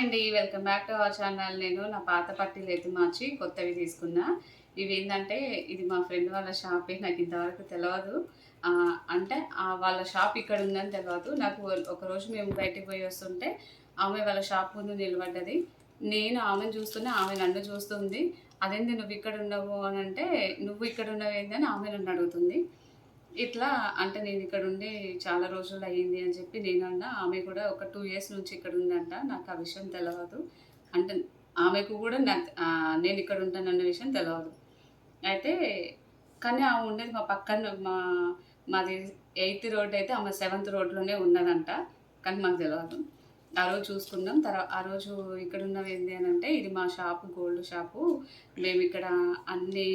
అండి. Welcome back to our channel. నేను నా పాత పట్టీలు అయితే మార్చి కొత్తవి తీసుకున్నా. ఇవేందంటే ఇది మా ఫ్రెండ్ వాళ్ళ షాపే. నాకు ఇంతవరకు తెలవదు. అంటే వాళ్ళ షాప్ ఇక్కడ ఉందని తెలవదు. నాకు ఒకరోజు మేము బయటికి పోయి వస్తుంటే ఆమె వాళ్ళ షాప్ ముందు నిలబడ్డది. నేను ఆమెను చూస్తున్నా, ఆమె నన్ను చూస్తుంది. అదేంది నువ్వు ఇక్కడ ఉండవు అని అంటే, నువ్వు ఇక్కడ ఉన్నవేంది అని ఆమె నన్ను అడుగుతుంది. ఇట్లా అంటే నేను ఇక్కడ ఉండి చాలా రోజులు అయ్యింది అని చెప్పి నేనన్నా. ఆమె కూడా ఒక 2 ఇయర్స్ నుంచి ఇక్కడ ఉందంట. నాకు ఆ విషయం తెలవదు. అంటే ఆమెకు కూడా నేను ఇక్కడ ఉంటానన్న విషయం తెలవదు. అయితే కానీ ఆమె ఉండేది మా పక్కన మాది 8th రోడ్ అయితే ఆమె 7th రోడ్‌లోనే ఉన్నదంట. కానీ మాకు తెలవదు. ఆ రోజు చూసుకున్నాం. ఆ రోజు ఇక్కడ ఉన్నవేంది అని అంటే, ఇది మా షాపు గోల్డ్ షాపు. మేమిక్కడ అన్నీ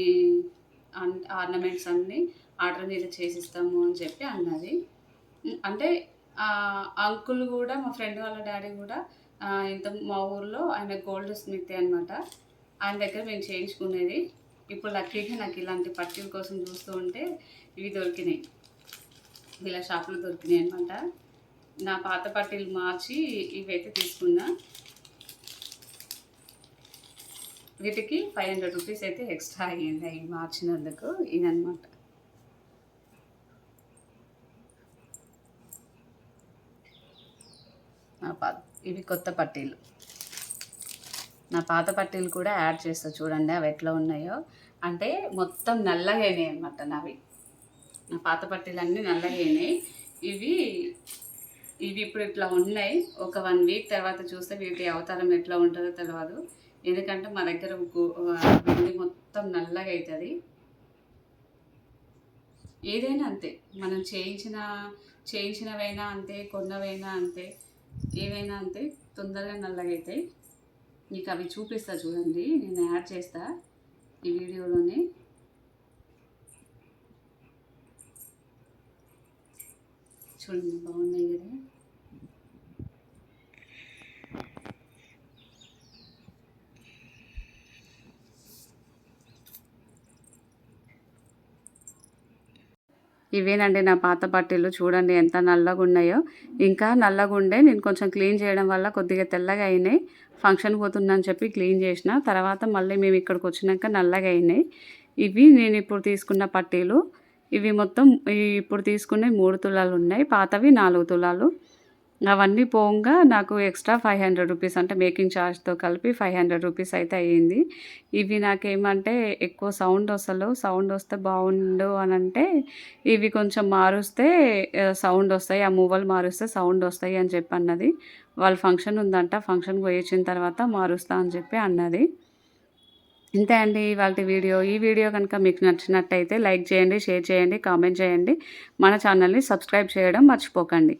ఆర్నమెంట్స్ అన్నీ ఆర్డర్ మీద చేసిస్తాము అని చెప్పి అన్నది. అంటే అంకుల్ కూడా, మా ఫ్రెండ్ వాళ్ళ డాడీ కూడా మా ఊర్లో ఆయన గోల్డ్ స్మిత్ అనమాట. ఆయన దగ్గర మేము చేయించుకునేది. ఇప్పుడు లక్కీగా నాకు ఇలాంటి పట్టీల కోసం చూస్తూ ఉంటే ఇవి దొరికినాయి. వీళ్ళ షాపులో దొరికినాయి అనమాట. నా పాత పట్టీలు మార్చి ఇవైతే తీసుకున్నా. వీటికి 500 రూపీస్ అయితే ఎక్స్ట్రా అయ్యింది అవి మార్చినందుకు. ఇదనమాట. ఇవి కొత్త పట్టీలు. నా పాత పట్టీలు కూడా యాడ్ చేస్తా చూడండి అవి ఎట్లా ఉన్నాయో. అంటే మొత్తం నల్లగా అయినాయి అనమాట నావి. నా పాత పట్టీలు అన్నీ నల్లగా అయినాయి. ఇవి ఇప్పుడు ఇట్లా ఉన్నాయి. ఒక 1 వీక్ తర్వాత చూస్తే వీటి అవతారం ఎట్లా ఉంటుందో తెలియదు. ఎందుకంటే మా దగ్గర వెండి మొత్తం నల్లగా అవుతుంది. ఏదైనా అంతే, మనం చేయించినవైనా అంతే, కొన్నవైనా అంతే, ఏవైనా అంతే, తొందరగా నల్లగా అవుతాయి. మీకు అవి చూపిస్తా చూడండి. నేను యాడ్ చేస్తా ఈ వీడియోలోనే. చూడండి బాగున్నాయి కదా. ఇవేనండి నా పాత పట్టీలు. చూడండి ఎంత నల్లగా ఉన్నాయో. ఇంకా నల్లగా ఉండే నేను కొంచెం క్లీన్ చేయడం వల్ల కొద్దిగా తెల్లగా అయినాయి. ఫంక్షన్ పోతుందని చెప్పి క్లీన్ చేసిన తర్వాత మళ్ళీ మేము ఇక్కడికి వచ్చినాక నల్లగా అయినాయి. ఇవి నేను ఇప్పుడు తీసుకున్న పట్టీలు. ఇవి మొత్తం ఇప్పుడు తీసుకునే 3 తులాలు ఉన్నాయి. పాతవి 4 తులాలు. అవన్నీ పోగా నాకు ఎక్స్ట్రా 500 రూపీస్, అంటే మేకింగ్ ఛార్జ్తో కలిపి 500 రూపీస్ అయితే అయ్యింది. ఇవి నాకేమంటే ఎక్కువ సౌండ్ వస్తే బాగుండు అని అంటే, ఇవి కొంచెం మారుస్తే సౌండ్ వస్తాయి, ఆ మూవలు మారుస్తే సౌండ్ వస్తాయి అని చెప్పి అన్నది. వాళ్ళ ఫంక్షన్ ఉందంట, ఫంక్షన్ పోయి వచ్చిన తర్వాత మారుస్తా అని చెప్పి అన్నది. ఇంతే అండి ఇవాల్టి వీడియో. ఈ వీడియో కనుక మీకు నచ్చినట్టయితే లైక్ చేయండి, షేర్ చేయండి, కామెంట్ చేయండి. మన ఛానల్ని సబ్స్క్రైబ్ చేయడం మర్చిపోకండి.